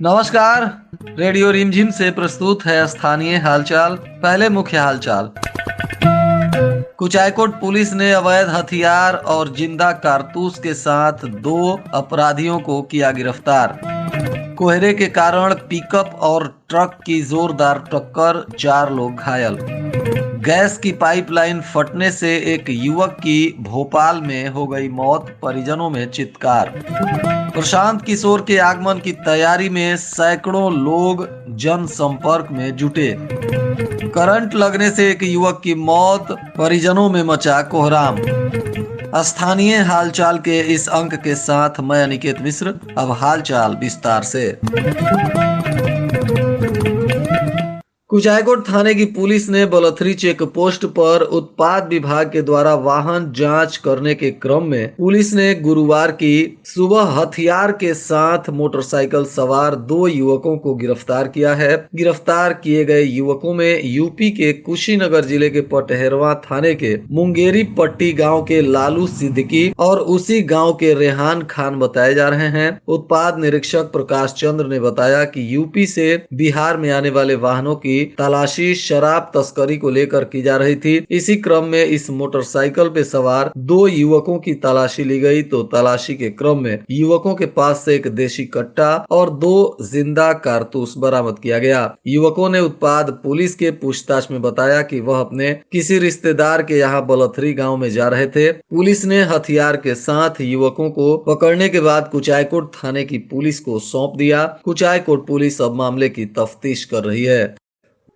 नमस्कार। रेडियो रिमझिम से प्रस्तुत है स्थानीय हालचाल। पहले मुख्य हालचाल। कुचायकोट पुलिस ने अवैध हथियार और जिंदा कारतूस के साथ 2 अपराधियों को किया गिरफ्तार। कोहरे के कारण पिकअप और ट्रक की जोरदार टक्कर, 4 लोग घायल। गैस की पाइपलाइन फटने से एक युवक की भोपाल में हो गई मौत, परिजनों में चित्कार। प्रशांत किशोर के आगमन की तैयारी में सैकड़ों लोग जनसंपर्क में जुटे। करंट लगने से एक युवक की मौत, परिजनों में मचा कोहराम। स्थानीय हालचाल के इस अंक के साथ मैं अनिकेत मिश्र। अब हालचाल विस्तार से। कुचायकोट थाने की पुलिस ने बलथरी चेक पोस्ट पर उत्पाद विभाग के द्वारा वाहन जांच करने के क्रम में पुलिस ने गुरुवार की सुबह हथियार के साथ मोटरसाइकिल सवार 2 युवकों को गिरफ्तार किया है। गिरफ्तार किए गए युवकों में यूपी के कुशीनगर जिले के पटहेरवा थाने के मुंगेरी पट्टी गांव के लालू सिद्दीकी और उसी गांव के रेहान खान बताए जा रहे हैं। उत्पाद निरीक्षक प्रकाश चंद्र ने बताया कि यूपी से बिहार में आने वाले वाहनों की तलाशी शराब तस्करी को लेकर की जा रही थी। इसी क्रम में इस मोटरसाइकिल पे सवार 2 युवकों की तलाशी ली गई तो तलाशी के क्रम में युवकों के पास से एक देशी कट्टा और 2 जिंदा कारतूस बरामद किया गया। युवकों ने उत्पाद पुलिस के पूछताछ में बताया कि वह अपने किसी रिश्तेदार के यहाँ बलथरी गाँव में जा रहे थे। पुलिस ने हथियार के साथ युवकों को पकड़ने के बाद कुचायकोट थाने की पुलिस को सौंप दिया। कुचायकोट पुलिस अब मामले की तफ्तीश कर रही है।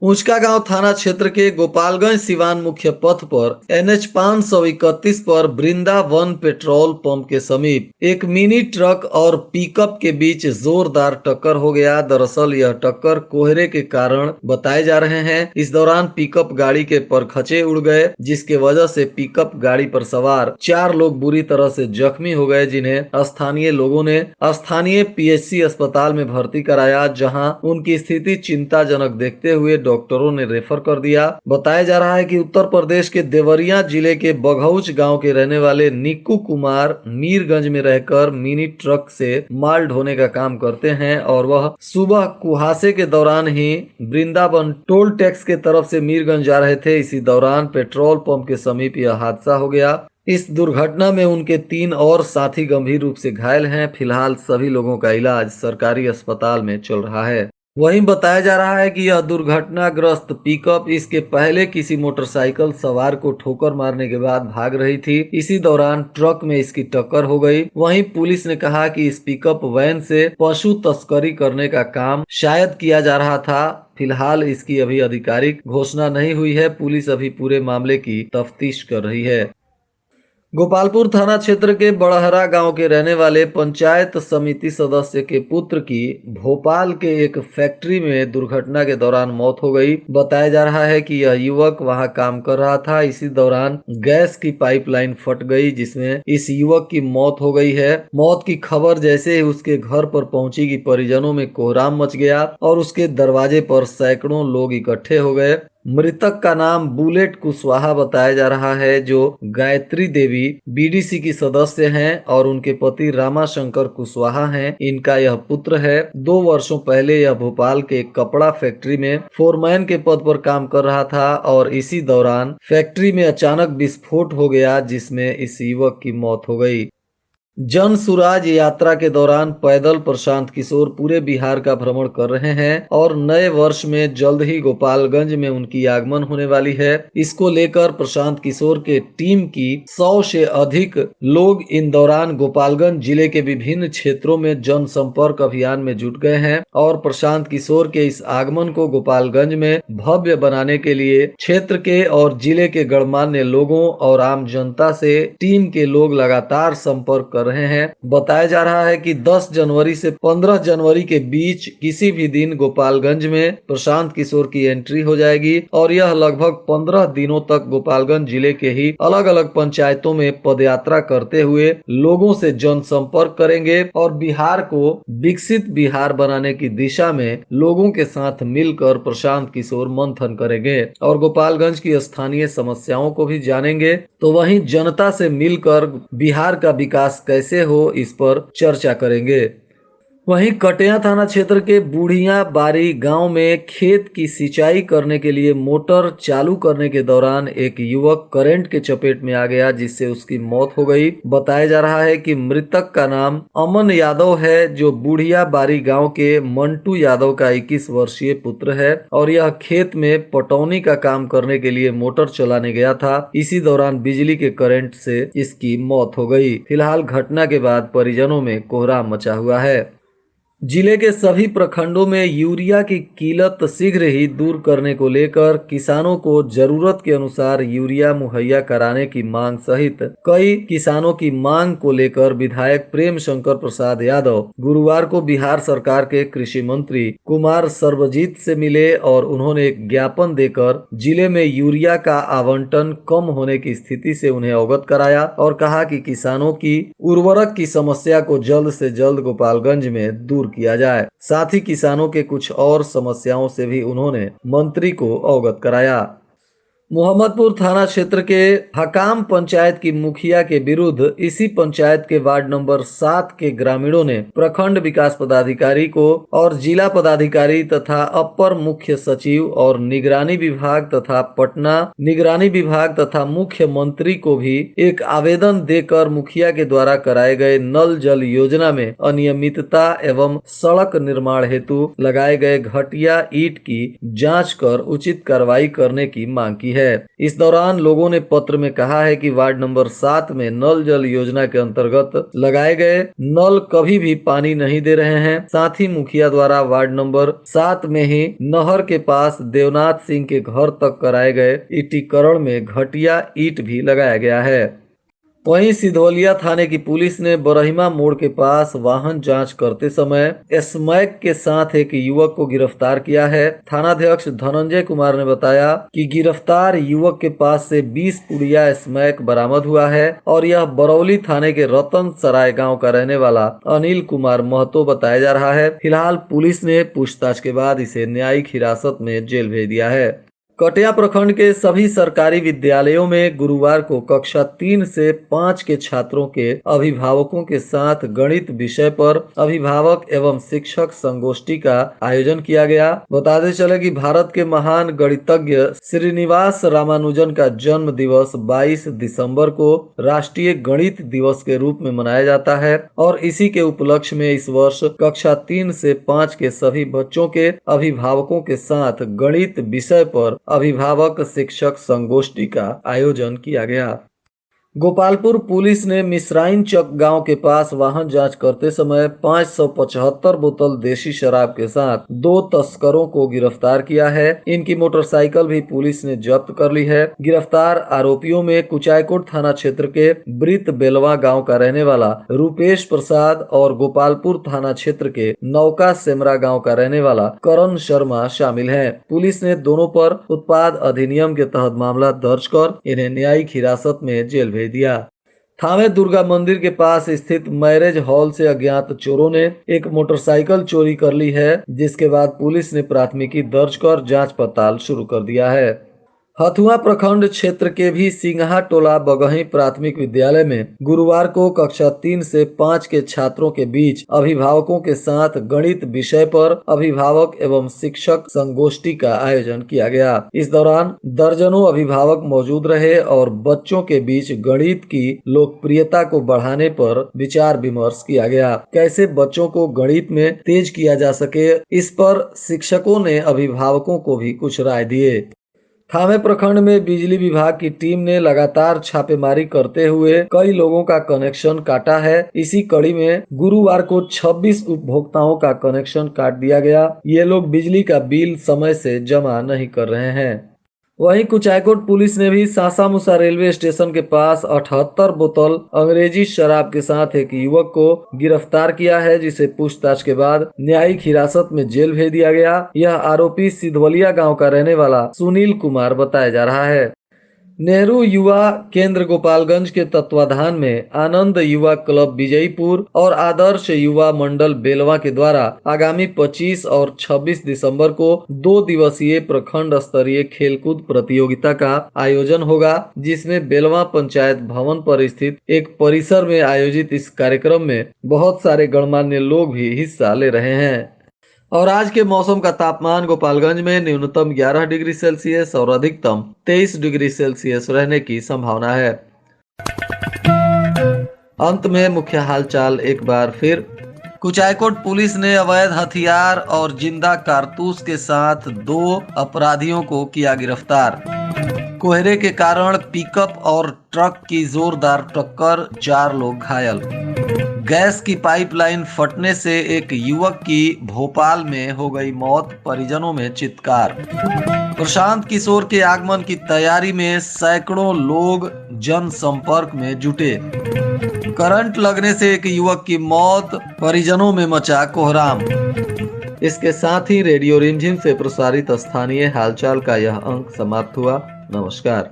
ऊंचका गांव थाना क्षेत्र के गोपालगंज सिवान मुख्य पथ पर NH 531 पर वृंदावन पेट्रोल पंप के समीप एक मिनी ट्रक और पिकअप के बीच जोरदार टक्कर हो गया। दरअसल यह टक्कर कोहरे के कारण बताए जा रहे हैं। इस दौरान पिकअप गाड़ी के परखचे उड़ गए, जिसके वजह से पिकअप गाड़ी पर सवार 4 लोग बुरी तरह से जख्मी हो गए, जिन्हें स्थानीय लोगों ने स्थानीय PHC अस्पताल में भर्ती कराया, जहां उनकी स्थिति चिंताजनक देखते हुए डॉक्टरों ने रेफर कर दिया। बताया जा रहा है कि उत्तर प्रदेश के देवरिया जिले के बघौच गांव के रहने वाले निक्कू कुमार मीरगंज में रहकर मिनी ट्रक से माल ढोने का काम करते हैं और वह सुबह कुहासे के दौरान ही वृंदावन टोल टैक्स के तरफ से मीरगंज जा रहे थे। इसी दौरान पेट्रोल पंप के समीप यह हादसा हो गया। इस दुर्घटना में उनके 3 और साथी गंभीर रूप से घायल हैं। फिलहाल सभी लोगों का इलाज सरकारी अस्पताल में चल रहा है। वहीं बताया जा रहा है कि यह दुर्घटनाग्रस्त पिकअप इसके पहले किसी मोटरसाइकिल सवार को ठोकर मारने के बाद भाग रही थी। इसी दौरान ट्रक में इसकी टक्कर हो गई। वहीं पुलिस ने कहा कि इस पिकअप वैन से पशु तस्करी करने का काम शायद किया जा रहा था। फिलहाल इसकी अभी आधिकारिक घोषणा नहीं हुई है। पुलिस अभी पूरे मामले की तफ्तीश कर रही है। गोपालपुर थाना क्षेत्र के बड़हरा गांव के रहने वाले पंचायत समिति सदस्य के पुत्र की भोपाल के एक फैक्ट्री में दुर्घटना के दौरान मौत हो गई। बताया जा रहा है कि यह युवक वहां काम कर रहा था। इसी दौरान गैस की पाइपलाइन फट गई, जिसमें इस युवक की मौत हो गई है। मौत की खबर जैसे ही उसके घर पर पहुंची कि परिजनों में कोहराम मच गया और उसके दरवाजे पर सैकड़ों लोग इकट्ठे हो गए। मृतक का नाम बुलेट कुशवाहा बताया जा रहा है, जो गायत्री देवी BDC की सदस्य हैं और उनके पति रामाशंकर कुशवाहा हैं। इनका यह पुत्र है। 2 वर्षों पहले यह भोपाल के एक कपड़ा फैक्ट्री में फोरमैन के पद पर काम कर रहा था और इसी दौरान फैक्ट्री में अचानक विस्फोट हो गया, जिसमें इस युवक की मौत हो गई। जन सुराज यात्रा के दौरान पैदल प्रशांत किशोर पूरे बिहार का भ्रमण कर रहे हैं और नए वर्ष में जल्द ही गोपालगंज में उनकी आगमन होने वाली है। इसको लेकर प्रशांत किशोर के टीम की 100 से अधिक लोग इन दौरान गोपालगंज जिले के विभिन्न क्षेत्रों में जनसंपर्क अभियान में जुट गए हैं और प्रशांत किशोर के इस आगमन को गोपालगंज में भव्य बनाने के लिए क्षेत्र के और जिले के गणमान्य लोगों और आम जनता से टीम के लोग लगातार संपर्क कर कर रहे हैं। बताया जा रहा है कि 10 जनवरी से 15 जनवरी के बीच किसी भी दिन गोपालगंज में प्रशांत किशोर की एंट्री हो जाएगी और यह लगभग 15 दिनों तक गोपालगंज जिले के ही अलग अलग पंचायतों में पदयात्रा करते हुए लोगों से जनसंपर्क करेंगे और बिहार को विकसित बिहार बनाने की दिशा में लोगों के साथ मिलकर प्रशांत किशोर मंथन करेंगे और गोपालगंज की स्थानीय समस्याओं को भी जानेंगे। तो वहीं जनता से मिलकर बिहार का विकास कैसे हो इस पर चर्चा करेंगे। वहीं कटिया थाना क्षेत्र के बूढ़िया बारी गांव में खेत की सिंचाई करने के लिए मोटर चालू करने के दौरान एक युवक करंट के चपेट में आ गया, जिससे उसकी मौत हो गई। बताया जा रहा है कि मृतक का नाम अमन यादव है, जो बूढ़िया बारी गांव के मंटू यादव का 21 वर्षीय पुत्र है और यह खेत में पटौनी का काम करने के लिए मोटर चलाने गया था। इसी दौरान बिजली के करंट से इसकी मौत हो गई। फिलहाल घटना के बाद परिजनों में कोहराम मचा हुआ है। जिले के सभी प्रखंडों में यूरिया की किल्लत शीघ्र ही दूर करने को लेकर किसानों को जरूरत के अनुसार यूरिया मुहैया कराने की मांग सहित कई किसानों की मांग को लेकर विधायक प्रेम शंकर प्रसाद यादव गुरुवार को बिहार सरकार के कृषि मंत्री कुमार सर्वजीत से मिले और उन्होंने एक ज्ञापन देकर जिले में यूरिया का आवंटन कम होने की स्थिति से उन्हें अवगत कराया और कहा कि किसानों की उर्वरक की समस्या को जल्द से जल्द गोपालगंज में दूर किया जाए। साथ ही किसानों के कुछ और समस्याओं से भी उन्होंने मंत्री को अवगत कराया। मोहम्मदपुर थाना क्षेत्र के हकाम पंचायत की मुखिया के विरुद्ध इसी पंचायत के वार्ड नंबर 7 के ग्रामीणों ने प्रखंड विकास पदाधिकारी को और जिला पदाधिकारी तथा अपर मुख्य सचिव और निगरानी विभाग तथा पटना निगरानी विभाग तथा मुख्यमंत्री को भी एक आवेदन देकर मुखिया के द्वारा कराए गए नल जल योजना में अनियमितता एवं सड़क निर्माण हेतु लगाए गए घटिया ईंट की जांच कर उचित कार्रवाई करने की मांग की है। इस दौरान लोगों ने पत्र में कहा है कि वार्ड नंबर 7 में नल जल योजना के अंतर्गत लगाए गए नल कभी भी पानी नहीं दे रहे हैं। साथ ही मुखिया द्वारा वार्ड नंबर 7 में ही नहर के पास देवनाथ सिंह के घर तक कराए गए ईंटीकरण में घटिया ईंट भी लगाया गया है। वहीं सिधौलिया थाने की पुलिस ने बरहिमा मोड़ के पास वाहन जांच करते समय स्मैक के साथ एक युवक को गिरफ्तार किया है। थानाध्यक्ष धनंजय कुमार ने बताया कि गिरफ्तार युवक के पास से 20 पुड़िया स्मैक बरामद हुआ है और यह बरौली थाने के रतन सराय गाँव का रहने वाला अनिल कुमार महतो बताया जा रहा है। फिलहाल पुलिस ने पूछताछ के बाद इसे न्यायिक हिरासत में जेल भेज दिया है। कटिया प्रखंड के सभी सरकारी विद्यालयों में गुरुवार को कक्षा 3 से 5 के छात्रों के अभिभावकों के साथ गणित विषय पर अभिभावक एवं शिक्षक संगोष्ठी का आयोजन किया गया। बताते चले कि भारत के महान गणितज्ञ श्रीनिवास रामानुजन का जन्म दिवस 22 दिसंबर को राष्ट्रीय गणित दिवस के रूप में मनाया जाता है और इसी के उपलक्ष्य में इस वर्ष कक्षा 3 से 5 के सभी बच्चों के अभिभावकों के साथ गणित विषय पर अभिभावक शिक्षक संगोष्ठी का आयोजन किया गया। गोपालपुर पुलिस ने मिसराइन चक गांव के पास वाहन जांच करते समय 575 बोतल देशी शराब के साथ 2 तस्करों को गिरफ्तार किया है। इनकी मोटरसाइकिल भी पुलिस ने जब्त कर ली है। गिरफ्तार आरोपियों में कुचायकोट थाना क्षेत्र के ब्रित बेलवा गांव का रहने वाला रूपेश प्रसाद और गोपालपुर थाना क्षेत्र के नौका सेमरा गाँव का रहने वाला करण शर्मा शामिल है। पुलिस ने दोनों पर उत्पाद अधिनियम के तहत मामला दर्ज कर इन्हें न्यायिक हिरासत में जेल भेज दिया। थावे दुर्गा मंदिर के पास स्थित मैरिज हॉल से अज्ञात चोरों ने एक मोटरसाइकिल चोरी कर ली है, जिसके बाद पुलिस ने प्राथमिकी दर्ज कर जांच पड़ताल शुरू कर दिया है। हथुआ प्रखंड क्षेत्र के भी सिंघा टोला बगही प्राथमिक विद्यालय में गुरुवार को कक्षा 3 से 5 के छात्रों के बीच अभिभावकों के साथ गणित विषय पर अभिभावक एवं शिक्षक संगोष्ठी का आयोजन किया गया। इस दौरान दर्जनों अभिभावक मौजूद रहे और बच्चों के बीच गणित की लोकप्रियता को बढ़ाने पर विचार विमर्श किया गया। कैसे बच्चों को गणित में तेज किया जा सके, इस पर शिक्षकों ने अभिभावकों को भी कुछ राय दिए। थावे प्रखंड में बिजली विभाग की टीम ने लगातार छापेमारी करते हुए कई लोगों का कनेक्शन काटा है। इसी कड़ी में गुरुवार को 26 उपभोक्ताओं का कनेक्शन काट दिया गया। ये लोग बिजली का बिल समय से जमा नहीं कर रहे हैं। वहीं कुचायकोट पुलिस ने भी सासामुसा रेलवे स्टेशन के पास 78 बोतल अंग्रेजी शराब के साथ एक युवक को गिरफ्तार किया है, जिसे पूछताछ के बाद न्यायिक हिरासत में जेल भेज दिया गया। यह आरोपी सिधवलिया गांव का रहने वाला सुनील कुमार बताया जा रहा है। नेहरू युवा केंद्र गोपालगंज के तत्वाधान में आनंद युवा क्लब विजयपुर और आदर्श युवा मंडल बेलवा के द्वारा आगामी 25 और 26 दिसंबर को 2 दिवसीय प्रखंड स्तरीय खेलकूद प्रतियोगिता का आयोजन होगा, जिसमें बेलवा पंचायत भवन पर स्थित एक परिसर में आयोजित इस कार्यक्रम में बहुत सारे गणमान्य लोग भी हिस्सा ले रहे हैं। और आज के मौसम का तापमान गोपालगंज में न्यूनतम 11 डिग्री सेल्सियस और अधिकतम 23 डिग्री सेल्सियस रहने की संभावना है। अंत में मुख्य हालचाल एक बार फिर। कुचायकोट पुलिस ने अवैध हथियार और जिंदा कारतूस के साथ 2 अपराधियों को किया गिरफ्तार। कोहरे के कारण पिकअप और ट्रक की जोरदार टक्कर, 4 लोग घायल। गैस की पाइपलाइन फटने से एक युवक की भोपाल में हो गई मौत, परिजनों में चित्कार। प्रशांत किशोर के आगमन की तैयारी में सैकड़ों लोग जनसंपर्क में जुटे। करंट लगने से एक युवक की मौत, परिजनों में मचा कोहराम। इसके साथ ही रेडियो रिमझिम से प्रसारित स्थानीय हालचाल का यह अंक समाप्त हुआ। नमस्कार।